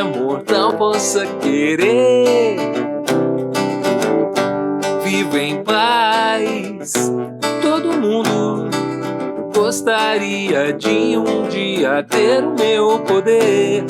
qualquer mortal possa querer. Vivo em paz, todo mundo gostaria de um dia ter o meu poder.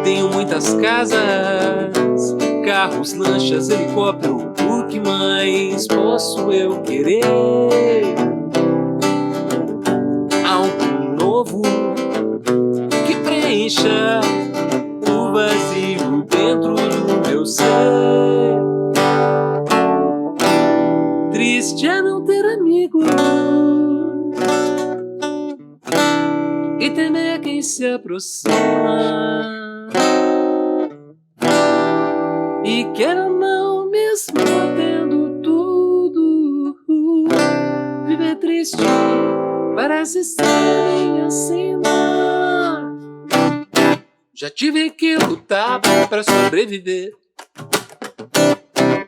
Tenho muitas casas, carros, lanchas, helicóptero. O que mais posso eu querer? Algo novo que preencha o vazio dentro do meu ser. Triste é não ter amigo e temer quem se aproxima. E quer ou não, mesmo tendo tudo, viver triste parece ser assim. Já tive que lutar pra sobreviver.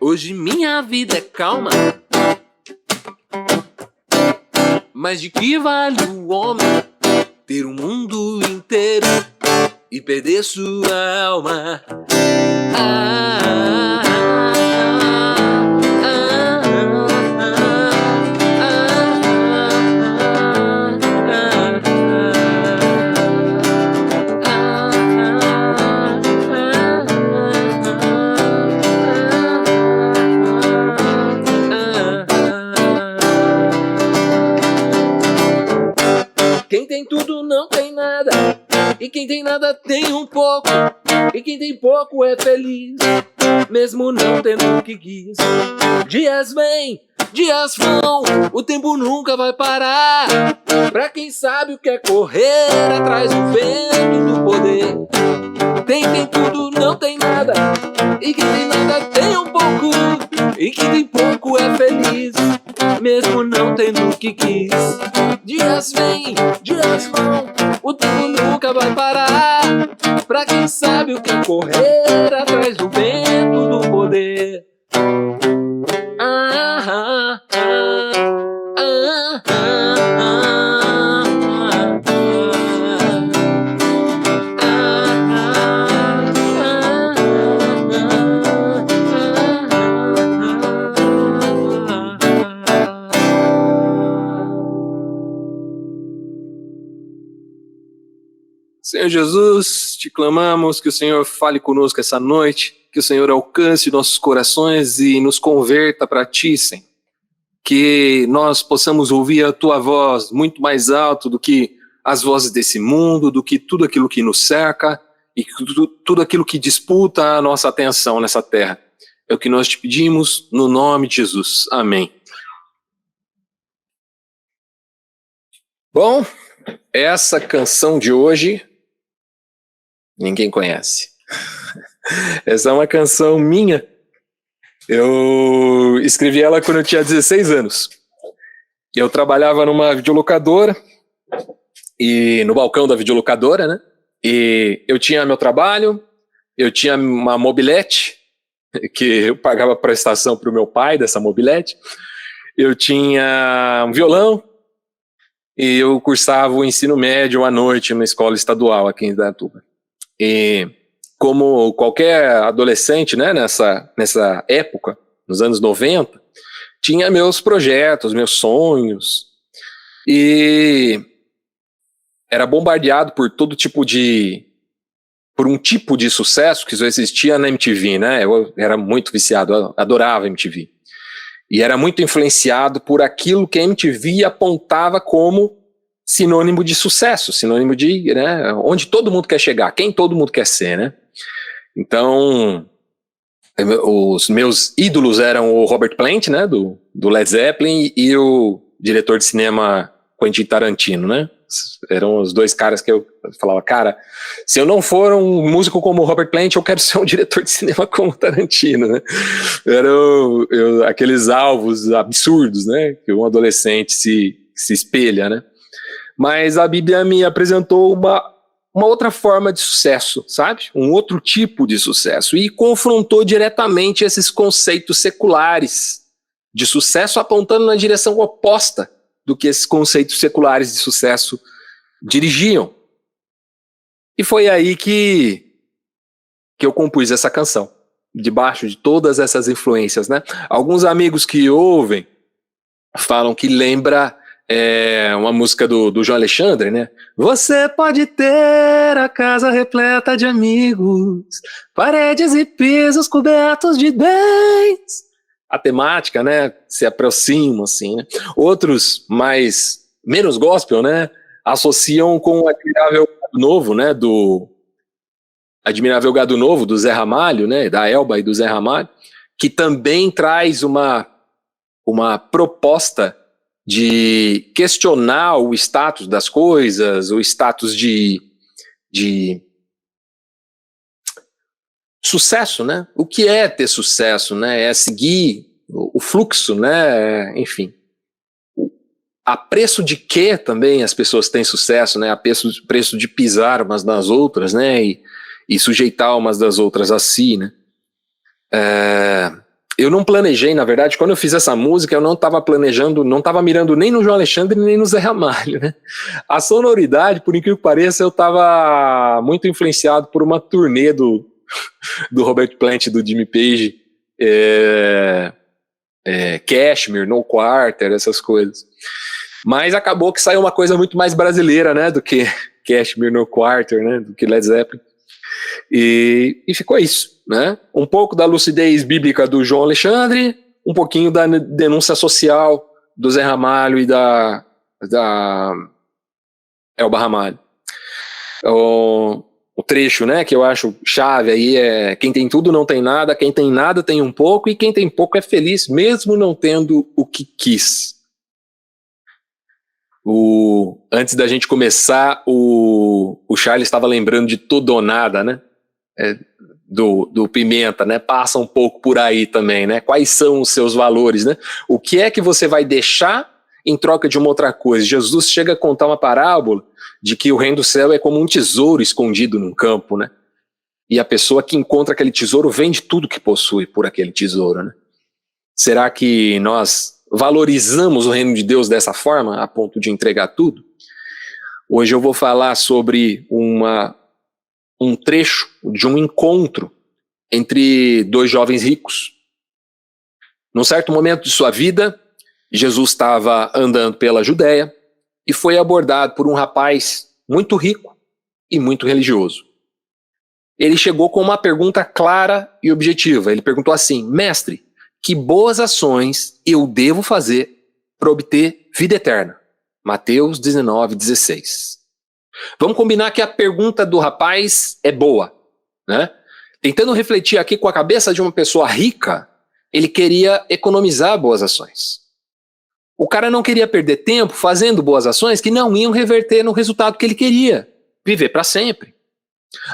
Hoje minha vida é calma, mas de que vale o homem ter o mundo inteiro e perder sua alma? Quem tem tudo não tem nada, e quem tem nada tem um pouco, e quem tem pouco é feliz, mesmo não tendo o que quis. Dias vêm, dias vão, o tempo nunca vai parar. Pra quem sabe o que é correr atrás do vento do poder. Quem tem tudo não tem nada, e quem tem nada tem um pouco, e quem tem pouco é feliz, mesmo não tendo o que quis. Dias vêm, dias vão, o tempo nunca vai parar. Pra quem sabe o que é correr atrás do vento do poder. Senhor Jesus, te clamamos que o Senhor fale conosco essa noite, que o Senhor alcance nossos corações e nos converta para Ti, Senhor. Que nós possamos ouvir a Tua voz muito mais alto do que as vozes desse mundo, do que tudo aquilo que nos cerca e tudo aquilo que disputa a nossa atenção nessa terra. É o que nós te pedimos no nome de Jesus. Amém. Bom, essa canção de hoje ninguém conhece. Essa é uma canção minha. Eu escrevi ela quando eu tinha 16 anos. Eu trabalhava numa videolocadora, e no balcão da videolocadora, né? E eu tinha meu trabalho, eu tinha uma mobilete, que eu pagava prestação para o meu pai dessa mobilete. Eu tinha um violão, e eu cursava o ensino médio à noite numa escola estadual aqui em Indaiatuba. E como qualquer adolescente, né, nessa época, nos anos 90, tinha meus projetos, meus sonhos, e era bombardeado por um tipo de sucesso que só existia na MTV, né? Eu era muito viciado, eu adorava MTV. E era muito influenciado por aquilo que a MTV apontava como sinônimo de sucesso, sinônimo de, né, onde todo mundo quer chegar, quem todo mundo quer ser, né? Então, os meus ídolos eram o Robert Plant, né, do Led Zeppelin, e o diretor de cinema Quentin Tarantino, né? Eram os dois caras que eu falava, cara, se eu não for um músico como o Robert Plant, eu quero ser um diretor de cinema como o Tarantino, né? Eram aqueles alvos absurdos, né? Que um adolescente se espelha, né? Mas a Bíblia me apresentou uma outra forma de sucesso, sabe? Um outro tipo de sucesso. E confrontou diretamente esses conceitos seculares de sucesso, apontando na direção oposta do que esses conceitos seculares de sucesso dirigiam. E foi aí que eu compus essa canção, debaixo de todas essas influências, né? Alguns amigos que ouvem falam que lembra uma música do João Alexandre, né? Você pode ter a casa repleta de amigos, paredes e pisos cobertos de bens. A temática, né, se aproxima, assim, né? Outros, menos gospel, né, associam com o Admirável Gado Novo, né, do Admirável Gado Novo, do Zé Ramalho, né, da Elba e do Zé Ramalho, que também traz uma proposta de questionar o status das coisas, o status de sucesso, né? O que é ter sucesso, né? É seguir o fluxo, né? Enfim. A preço de que também as pessoas têm sucesso, né? A preço de pisar umas nas outras, né? E sujeitar umas das outras a si, né? Eu não planejei, na verdade, quando eu fiz essa música, eu não estava planejando, não estava mirando nem no João Alexandre, nem no Zé Ramalho, né? A sonoridade, por incrível que pareça, eu estava muito influenciado por uma turnê do Robert Plant, do Jimmy Page, Kashmir, No Quarter, essas coisas. Mas acabou que saiu uma coisa muito mais brasileira, né, do que Kashmir, No Quarter, né, do que Led Zeppelin. E ficou isso, né? Um pouco da lucidez bíblica do João Alexandre, um pouquinho da denúncia social do Zé Ramalho e da Elba Ramalho. O trecho, né, que eu acho chave aí é: quem tem tudo não tem nada, quem tem nada tem um pouco, e quem tem pouco é feliz, mesmo não tendo o que quis. Antes da gente começar, o Charles estava lembrando de Tudo ou Nada, né? Do Pimenta, né? Passa um pouco por aí também, né? Quais são os seus valores, né? O que é que você vai deixar em troca de uma outra coisa? Jesus chega a contar uma parábola de que o reino do céu é como um tesouro escondido num campo, né? E a pessoa que encontra aquele tesouro vende tudo que possui por aquele tesouro, né? Será que nós valorizamos o reino de Deus dessa forma, a ponto de entregar tudo? Hoje eu vou falar sobre um trecho de um encontro entre dois jovens ricos. Num certo momento de sua vida, Jesus estava andando pela Judéia e foi abordado por um rapaz muito rico e muito religioso. Ele chegou com uma pergunta clara e objetiva. Ele perguntou assim: mestre, que boas ações eu devo fazer para obter vida eterna? Mateus 19:16. Vamos combinar que a pergunta do rapaz é boa, né? Tentando refletir aqui com a cabeça de uma pessoa rica, ele queria economizar boas ações. O cara não queria perder tempo fazendo boas ações que não iam reverter no resultado que ele queria: viver para sempre.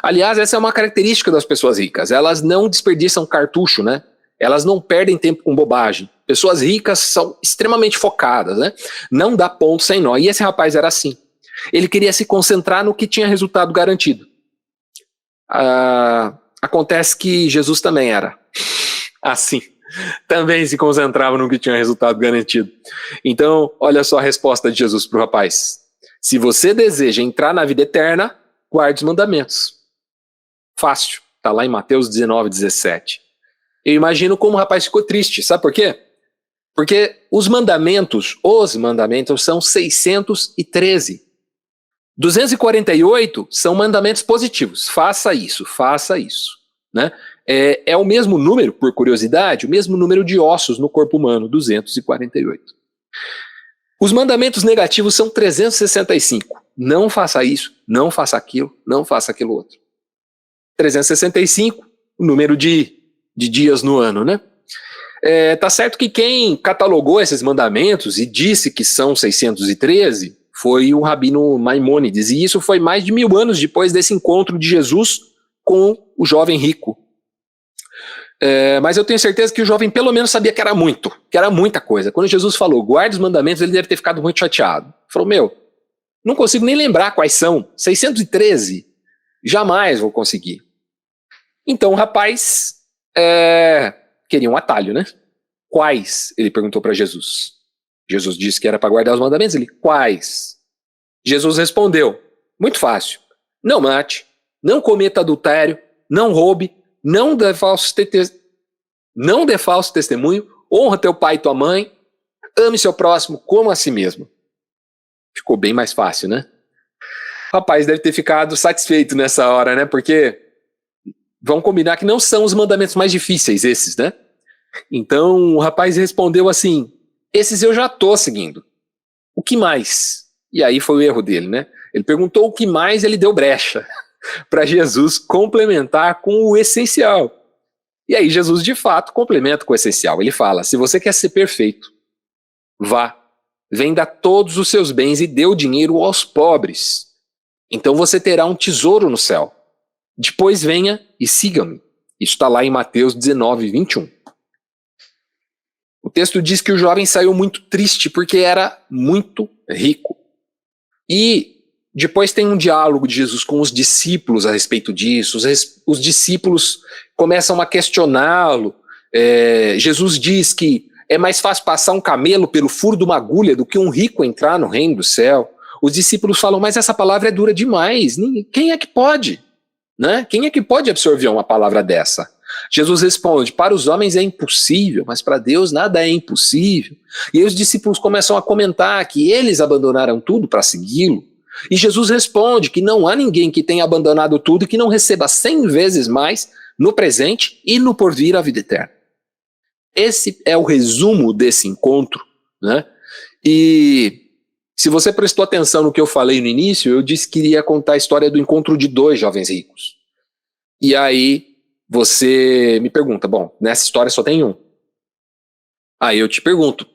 Aliás, essa é uma característica das pessoas ricas. Elas não desperdiçam cartucho, né? Elas não perdem tempo com bobagem. Pessoas ricas são extremamente focadas, né? Não dá ponto sem nó. E esse rapaz era assim. Ele queria se concentrar no que tinha resultado garantido. Acontece que Jesus também era assim. Também se concentrava no que tinha resultado garantido. Então, olha só a resposta de Jesus para o rapaz: se você deseja entrar na vida eterna, guarde os mandamentos. Fácil. Está lá em Mateus 19:17. Eu imagino como o rapaz ficou triste. Sabe por quê? Porque os mandamentos são 613. 248 são mandamentos positivos. Faça isso, né? É o mesmo número, por curiosidade, o mesmo número de ossos no corpo humano, 248. Os mandamentos negativos são 365. Não faça isso, não faça aquilo, não faça aquilo outro. 365, o número de dias no ano, né? Tá certo que quem catalogou esses mandamentos e disse que são 613 foi o rabino Maimônides, e isso foi mais de 1000 anos depois desse encontro de Jesus com o jovem rico. Mas eu tenho certeza que o jovem pelo menos sabia que era muita coisa. Quando Jesus falou, guarde os mandamentos, ele deve ter ficado muito chateado. Falou, não consigo nem lembrar quais são, 613, jamais vou conseguir. Então o rapaz queria um atalho, né? Quais? Ele perguntou para Jesus. Jesus disse que era para guardar os mandamentos, ele, quais? Jesus respondeu, muito fácil, não mate, não cometa adultério, não roube, não dê falso testemunho, honra teu pai e tua mãe, ame seu próximo como a si mesmo. Ficou bem mais fácil, né? O rapaz deve ter ficado satisfeito nessa hora, né? Porque vamos combinar que não são os mandamentos mais difíceis esses, né? Então o rapaz respondeu assim, esses eu já estou seguindo. O que mais? E aí foi o erro dele, né? Ele perguntou o que mais, ele deu brecha para Jesus complementar com o essencial. E aí Jesus de fato complementa com o essencial. Ele fala, se você quer ser perfeito, vá, venda todos os seus bens e dê o dinheiro aos pobres. Então você terá um tesouro no céu. Depois venha e siga-me. Isso está lá em Mateus 19, 21. O texto diz que o jovem saiu muito triste porque era muito rico. E depois tem um diálogo de Jesus com os discípulos a respeito disso. Os discípulos começam a questioná-lo. Jesus diz que é mais fácil passar um camelo pelo furo de uma agulha do que um rico entrar no reino do céu. Os discípulos falam, mas essa palavra é dura demais. Quem é que pode? Né? Quem é que pode absorver uma palavra dessa? Jesus responde, para os homens é impossível, mas para Deus nada é impossível. E aí os discípulos começam a comentar que eles abandonaram tudo para segui-lo. E Jesus responde que não há ninguém que tenha abandonado tudo e que não receba 100 vezes mais no presente e no porvir a vida eterna. Esse é o resumo desse encontro, né? E se você prestou atenção no que eu falei no início, eu disse que iria contar a história do encontro de 2 jovens ricos. E aí você me pergunta, bom, nessa história só tem um. Aí eu te pergunto,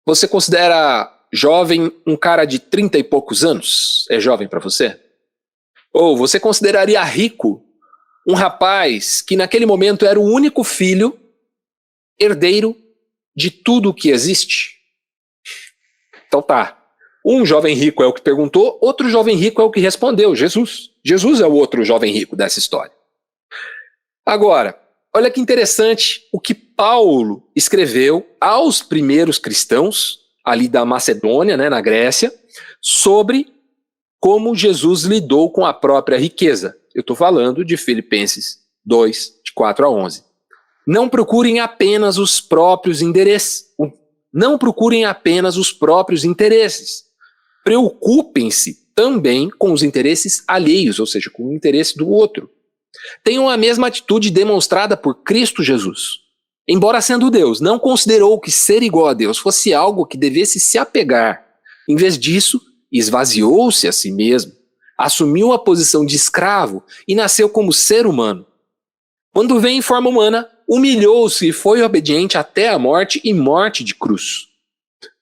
você considera jovem um cara de 30 e poucos anos? É jovem para você? Ou você consideraria rico um rapaz que naquele momento era o único filho herdeiro de tudo o que existe? Então tá, um jovem rico é o que perguntou, outro jovem rico é o que respondeu, Jesus. Jesus é o outro jovem rico dessa história. Agora, olha que interessante o que Paulo escreveu aos primeiros cristãos, ali da Macedônia, né, na Grécia, sobre como Jesus lidou com a própria riqueza. Eu estou falando de Filipenses 2, de 4 a 11. Não procurem apenas os próprios interesses. Não procurem apenas os próprios interesses. Preocupem-se também com os interesses alheios, ou seja, com o interesse do outro. Tenham a mesma atitude demonstrada por Cristo Jesus. Embora sendo Deus, não considerou que ser igual a Deus fosse algo que devesse se apegar. Em vez disso, esvaziou-se a si mesmo, assumiu a posição de escravo e nasceu como ser humano. Quando veio em forma humana, humilhou-se e foi obediente até a morte e morte de cruz.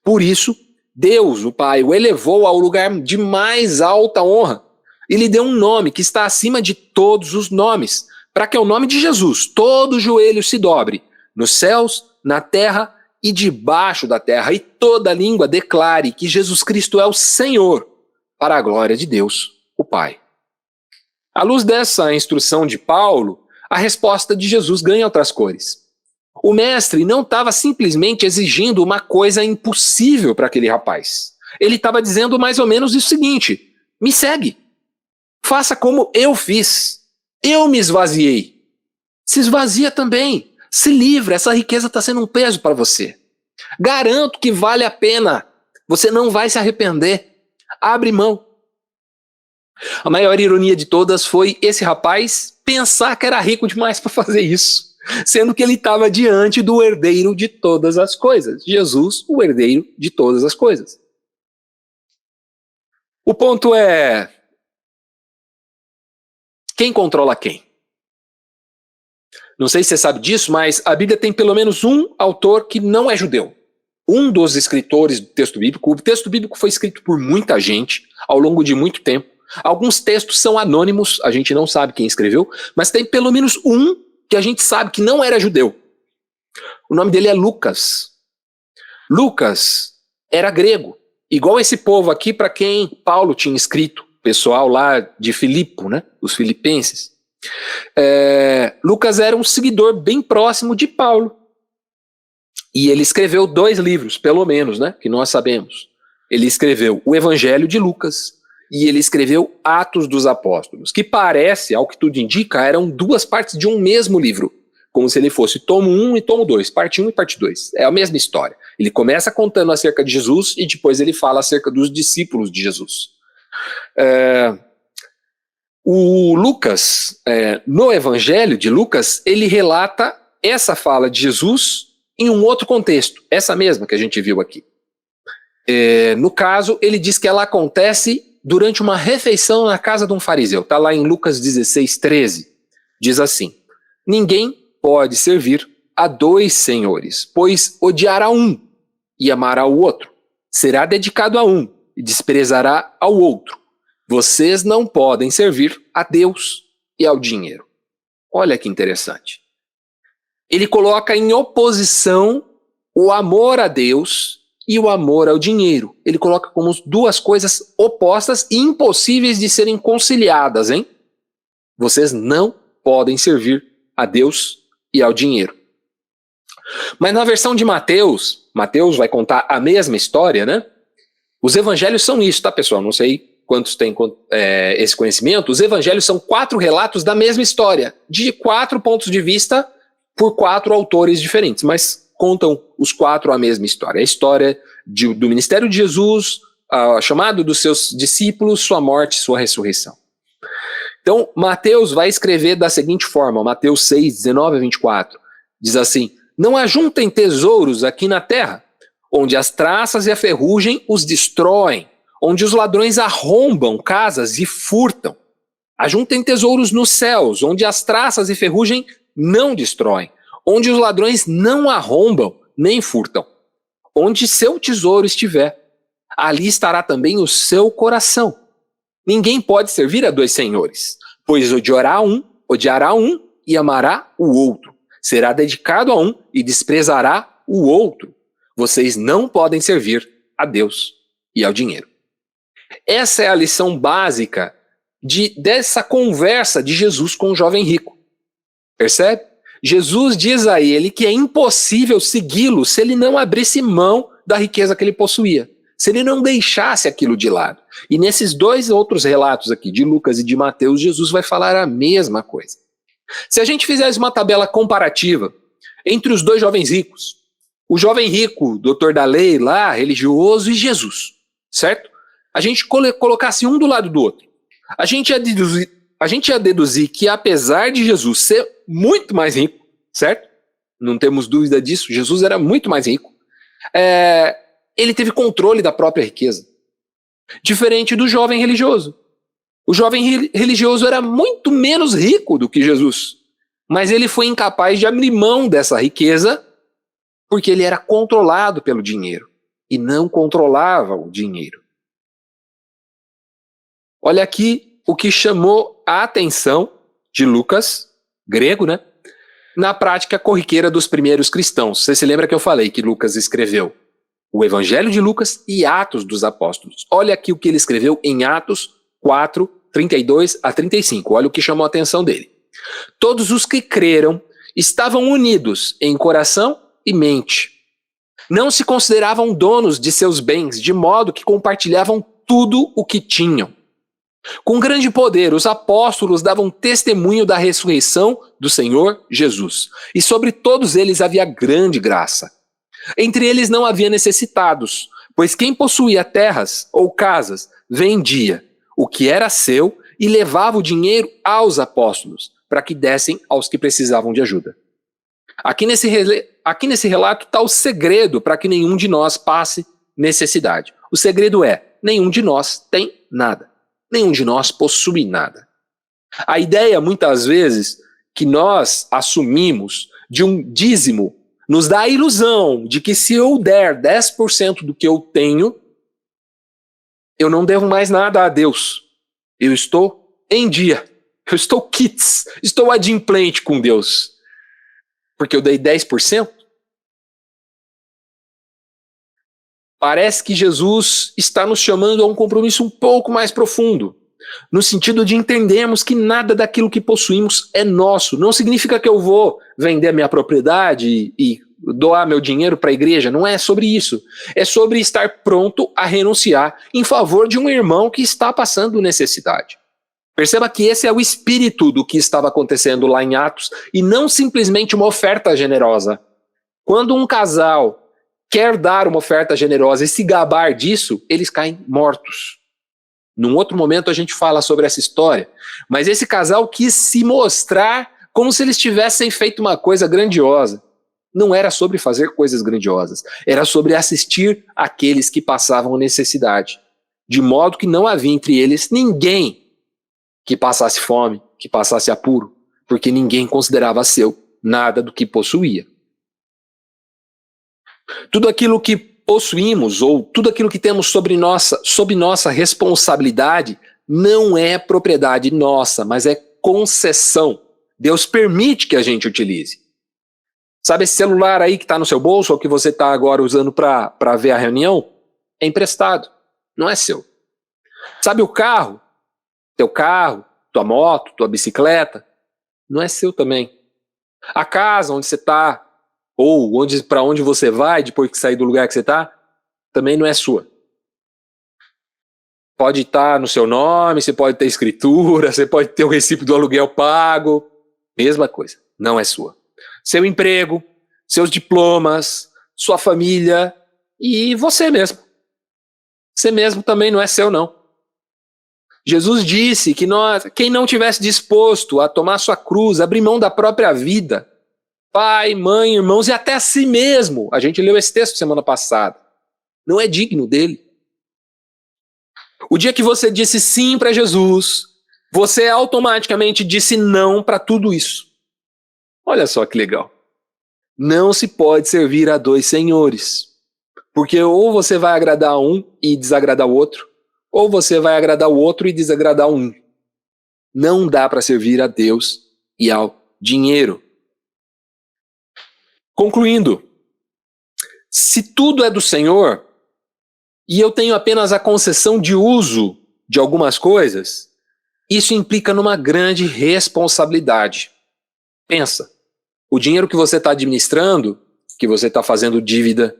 Por isso, Deus, o Pai, o elevou ao lugar de mais alta honra e lhe deu um nome que está acima de todos os nomes, para que ao nome de Jesus todo joelho se dobre, nos céus, na terra e debaixo da terra, e toda língua declare que Jesus Cristo é o Senhor, para a glória de Deus, o Pai. À luz dessa instrução de Paulo, a resposta de Jesus ganha outras cores. O mestre não estava simplesmente exigindo uma coisa impossível para aquele rapaz. Ele estava dizendo mais ou menos o seguinte: me segue. Faça como eu fiz. Eu me esvaziei. Se esvazia também. Se livra, essa riqueza está sendo um peso para você. Garanto que vale a pena. Você não vai se arrepender. Abre mão. A maior ironia de todas foi esse rapaz pensar que era rico demais para fazer isso, sendo que ele estava diante do herdeiro de todas as coisas. Jesus, o herdeiro de todas as coisas. O ponto é: quem controla quem? Não sei se você sabe disso, mas a Bíblia tem pelo menos um autor que não é judeu. um dos escritores do texto bíblico. O texto bíblico foi escrito por muita gente ao longo de muito tempo. Alguns textos são anônimos, a gente não sabe quem escreveu, mas tem pelo menos um que a gente sabe que não era judeu. O nome dele é Lucas. Lucas era grego, igual esse povo aqui para quem Paulo tinha escrito, pessoal lá de Filipo, né? Os filipenses. Lucas era um seguidor bem próximo de Paulo. E ele escreveu 2 livros, pelo menos, né? Que nós sabemos. Ele escreveu o Evangelho de Lucas e ele escreveu Atos dos Apóstolos, que parece, ao que tudo indica, eram 2 partes de um mesmo livro. Como se ele fosse tomo 1 e tomo 2, parte 1 e parte 2. É a mesma história. Ele começa contando acerca de Jesus e depois ele fala acerca dos discípulos de Jesus. O Lucas, no Evangelho de Lucas, ele relata essa fala de Jesus em um outro contexto, essa mesma que a gente viu aqui. No caso, ele diz que ela acontece durante uma refeição na casa de um fariseu. Está lá em Lucas 16, 13. Diz assim: ninguém pode servir a 2 senhores, pois odiará um e amará o outro. Será dedicado a um e desprezará ao outro. Vocês não podem servir a Deus e ao dinheiro. Olha que interessante. Ele coloca em oposição o amor a Deus e o amor ao dinheiro. Ele coloca como 2 coisas opostas e impossíveis de serem conciliadas, hein? Vocês não podem servir a Deus e ao dinheiro. Mas na versão de Mateus vai contar a mesma história, né? Os evangelhos são isso, tá, pessoal? Não sei quantos têm esse conhecimento. Os evangelhos são 4 relatos da mesma história, de 4 pontos de vista por 4 autores diferentes, mas contam os 4 a mesma história. A história do ministério de Jesus, a chamada dos seus discípulos, sua morte, sua ressurreição. Então, Mateus vai escrever da seguinte forma, Mateus 6, 19 a 24, diz assim: não ajuntem tesouros aqui na terra, onde as traças e a ferrugem os destroem, onde os ladrões arrombam casas e furtam. Ajuntem tesouros nos céus, onde as traças e ferrugem não destroem, onde os ladrões não arrombam nem furtam. Onde seu tesouro estiver, ali estará também o seu coração. Ninguém pode servir a 2 senhores, pois odiará um e amará o outro. Será dedicado a um e desprezará o outro. Vocês não podem servir a Deus e ao dinheiro. Essa é a lição básica dessa conversa de Jesus com o jovem rico. Percebe? Jesus diz a ele que é impossível segui-lo se ele não abrisse mão da riqueza que ele possuía, se ele não deixasse aquilo de lado. E nesses 2 outros relatos aqui, de Lucas e de Mateus, Jesus vai falar a mesma coisa. Se a gente fizesse uma tabela comparativa entre os 2 jovens ricos, o jovem rico, doutor da lei lá, religioso, e Jesus, certo? A gente colocasse um do lado do outro. A gente ia deduzir que, apesar de Jesus ser muito mais rico, certo? Não temos dúvida disso, Jesus era muito mais rico. Ele teve controle da própria riqueza. Diferente do jovem religioso. O jovem religioso era muito menos rico do que Jesus, mas ele foi incapaz de abrir mão dessa riqueza porque ele era controlado pelo dinheiro e não controlava o dinheiro. Olha aqui o que chamou a atenção de Lucas, grego, né? Na prática corriqueira dos primeiros cristãos. Você se lembra que eu falei que Lucas escreveu o Evangelho de Lucas e Atos dos Apóstolos. Olha aqui o que ele escreveu em Atos 4, 32 a 35. Olha o que chamou a atenção dele. Todos os que creram estavam unidos em coração e mente. Não se consideravam donos de seus bens, de modo que compartilhavam tudo o que tinham. Com grande poder, os apóstolos davam testemunho da ressurreição do Senhor Jesus. E sobre todos eles havia grande graça. Entre eles não havia necessitados, pois quem possuía terras ou casas vendia o que era seu e levava o dinheiro aos apóstolos, para que dessem aos que precisavam de ajuda. Aqui nesse relato está o segredo para que nenhum de nós passe necessidade. O segredo é: nenhum de nós tem nada. Nenhum de nós possui nada. A ideia, muitas vezes, que nós assumimos de um dízimo nos dá a ilusão de que se eu der 10% do que eu tenho, eu não devo mais nada a Deus. Eu estou em dia. Eu estou kits. Estou adimplente com Deus. Porque eu dei 10%. Parece que Jesus está nos chamando a um compromisso um pouco mais profundo, no sentido de entendermos que nada daquilo que possuímos é nosso. Não significa que eu vou vender minha propriedade e doar meu dinheiro para a igreja. Não é sobre isso. É sobre estar pronto a renunciar em favor de um irmão que está passando necessidade. Perceba que esse é o espírito do que estava acontecendo lá em Atos e não simplesmente uma oferta generosa. Quando um casal quer dar uma oferta generosa e se gabar disso, eles caem mortos. Num outro momento a gente fala sobre essa história, mas esse casal quis se mostrar como se eles tivessem feito uma coisa grandiosa. Não era sobre fazer coisas grandiosas, era sobre assistir aqueles que passavam necessidade, de modo que não havia entre eles ninguém que passasse fome, que passasse apuro, porque ninguém considerava seu nada do que possuía. Tudo aquilo que possuímos ou tudo aquilo que temos sob nossa responsabilidade não é propriedade nossa, mas é concessão. Deus permite que a gente utilize. Sabe esse celular aí que está no seu bolso ou que você está agora usando para ver a reunião? É emprestado, não é seu. Sabe o carro? Teu carro, tua moto, tua bicicleta, não é seu também. A casa onde você está, ou para onde você vai depois que sair do lugar que você está, também não é sua. Pode estar no seu nome, você pode ter escritura, você pode ter o recibo do aluguel pago, mesma coisa, não é sua. Seu emprego, seus diplomas, sua família e você mesmo. Você mesmo também não é seu, não. Jesus disse que quem não tivesse disposto a tomar sua cruz, abrir mão da própria vida, pai, mãe, irmãos e até a si mesmo, a gente leu esse texto semana passada, não é digno dele. O dia que você disse sim para Jesus, você automaticamente disse não para tudo isso. Olha só que legal. Não se pode servir a dois senhores, porque ou você vai agradar um e desagradar o outro, ou você vai agradar o outro e desagradar um. Não dá para servir a Deus e ao dinheiro. Concluindo, se tudo é do Senhor e eu tenho apenas a concessão de uso de algumas coisas, isso implica numa grande responsabilidade. Pensa, o dinheiro que você está administrando, que você está fazendo dívida,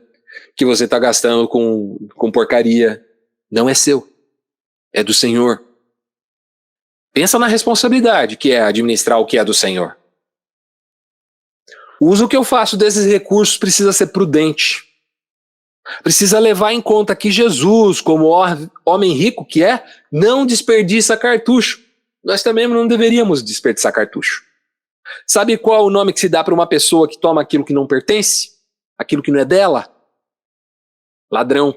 que você está gastando com porcaria, não é seu. É do Senhor. Pensa na responsabilidade que é administrar o que é do Senhor. O uso que eu faço desses recursos precisa ser prudente. Precisa levar em conta que Jesus, como homem rico que é, não desperdiça cartucho. Nós também não deveríamos desperdiçar cartucho. Sabe qual o nome que se dá para uma pessoa que toma aquilo que não pertence? Aquilo que não é dela? Ladrão.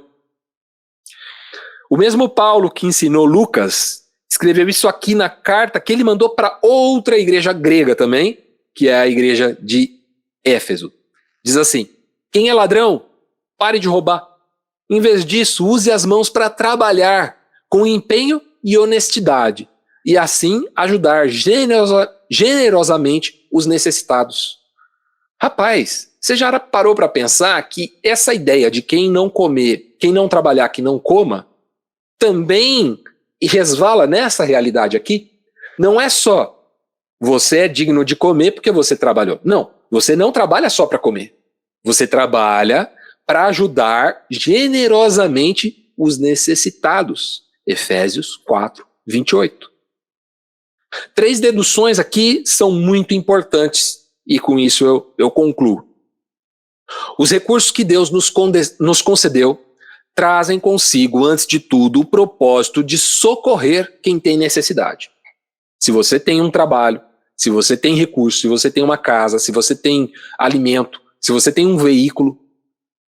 O mesmo Paulo que ensinou Lucas escreveu isso aqui na carta que ele mandou para outra igreja grega também, que é a igreja de Éfeso. Diz assim: quem é ladrão, pare de roubar. Em vez disso, use as mãos para trabalhar com empenho e honestidade, e assim ajudar generosamente os necessitados. Rapaz, você já parou para pensar que essa ideia de quem não comer, quem não trabalhar, que não coma, também resvala nessa realidade aqui? Não é só você é digno de comer porque você trabalhou. Não, você não trabalha só para comer. Você trabalha para ajudar generosamente os necessitados. Efésios 4, 28. 3 deduções aqui são muito importantes e com isso eu concluo. Os recursos que Deus nos concedeu trazem consigo, antes de tudo, o propósito de socorrer quem tem necessidade. Se você tem um trabalho, se você tem recurso, se você tem uma casa, se você tem alimento, se você tem um veículo,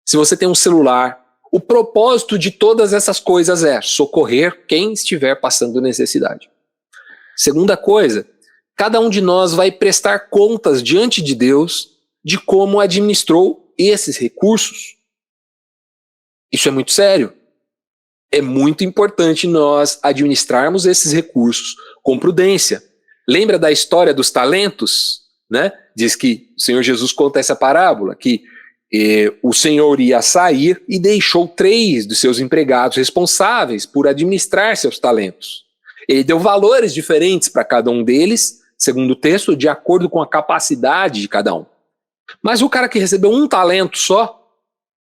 se você tem um celular, o propósito de todas essas coisas é socorrer quem estiver passando necessidade. Segunda coisa, cada um de nós vai prestar contas diante de Deus de como administrou esses recursos. Isso é muito sério. É muito importante nós administrarmos esses recursos com prudência. Lembra da história dos talentos? Né? Diz que o Senhor Jesus conta essa parábola, que o Senhor ia sair e deixou 3 dos seus empregados responsáveis por administrar seus talentos. Ele deu valores diferentes para cada um deles, segundo o texto, de acordo com a capacidade de cada um. Mas o cara que recebeu 1 talento só,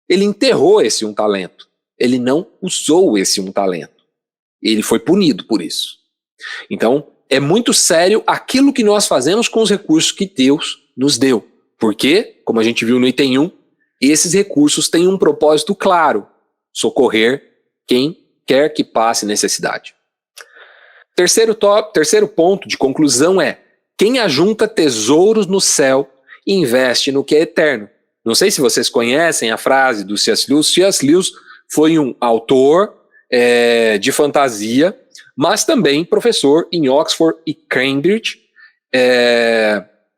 ele enterrou esse 1 talento. Ele não usou esse 1 talento. Ele foi punido por isso. Então, é muito sério aquilo que nós fazemos com os recursos que Deus nos deu. Porque, como a gente viu no item 1, esses recursos têm um propósito claro: socorrer quem quer que passe necessidade. Terceiro ponto de conclusão é: quem ajunta tesouros no céu e investe no que é eterno. Não sei se vocês conhecem a frase do C.S. Lewis. C.S. Lewis foi um autor de fantasia, mas também professor em Oxford e Cambridge,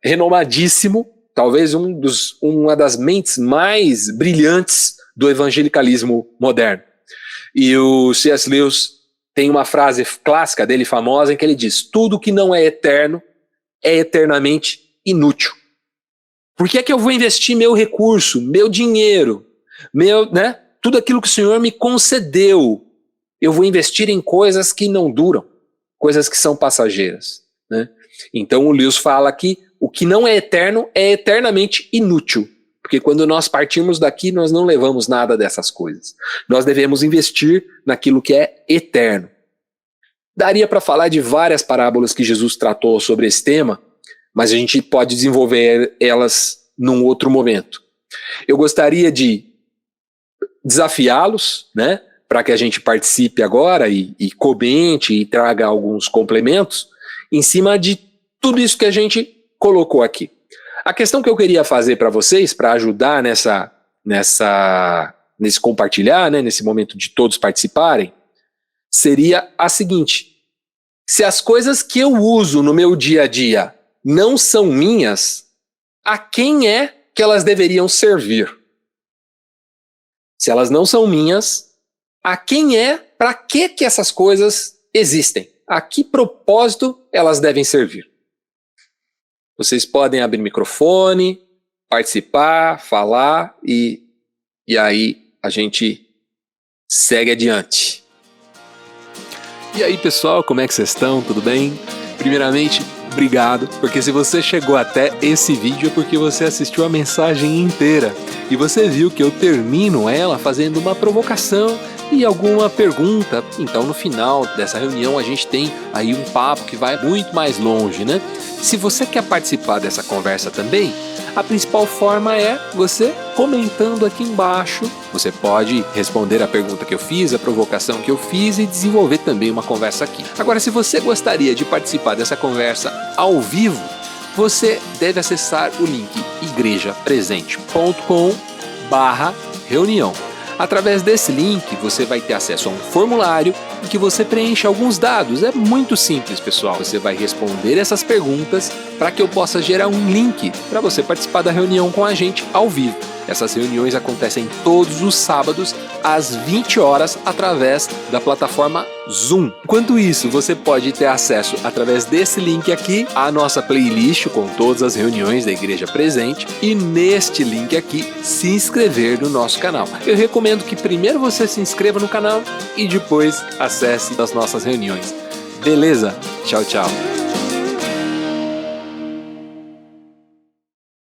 renomadíssimo, talvez uma das mentes mais brilhantes do evangelicalismo moderno. E o C.S. Lewis tem uma frase clássica dele, famosa, em que ele diz: tudo que não é eterno é eternamente inútil. Por que é que eu vou investir meu recurso, meu dinheiro, tudo aquilo que o Senhor me concedeu? Eu vou investir em coisas que não duram, coisas que são passageiras, né? Então o Lewis fala que o que não é eterno é eternamente inútil, porque quando nós partirmos daqui, nós não levamos nada dessas coisas. Nós devemos investir naquilo que é eterno. Daria para falar de várias parábolas que Jesus tratou sobre esse tema, mas a gente pode desenvolver elas num outro momento. Eu gostaria de desafiá-los, né, para que a gente participe agora e comente e traga alguns complementos em cima de tudo isso que a gente colocou aqui. A questão que eu queria fazer para vocês, para ajudar nesse compartilhar, né, nesse momento de todos participarem, seria a seguinte: se as coisas que eu uso no meu dia a dia não são minhas, a quem é que elas deveriam servir? Se elas não são minhas, a quem é, para que essas coisas existem? A que propósito elas devem servir? Vocês podem abrir microfone, participar, falar e aí a gente segue adiante. E aí, pessoal, como é que vocês estão? Tudo bem? Primeiramente, obrigado, porque se você chegou até esse vídeo é porque você assistiu a mensagem inteira e você viu que eu termino ela fazendo uma provocação e alguma pergunta. Então, no final dessa reunião, a gente tem aí um papo que vai muito mais longe, né? Se você quer participar dessa conversa também, a principal forma é você comentando aqui embaixo. Você pode responder a pergunta que eu fiz, a provocação que eu fiz e desenvolver também uma conversa aqui. Agora, se você gostaria de participar dessa conversa ao vivo, você deve acessar o link igrejapresente.com/reunião. Através desse link, você vai ter acesso a um formulário em que você preenche alguns dados. É muito simples, pessoal. Você vai responder essas perguntas para que eu possa gerar um link para você participar da reunião com a gente ao vivo. Essas reuniões acontecem todos os sábados às 20 horas através da plataforma Zoom. Enquanto isso, você pode ter acesso através desse link aqui à nossa playlist com todas as reuniões da Igreja Presente e neste link aqui se inscrever no nosso canal. Eu recomendo que primeiro você se inscreva no canal e depois acesse as nossas reuniões. Beleza? Tchau, tchau.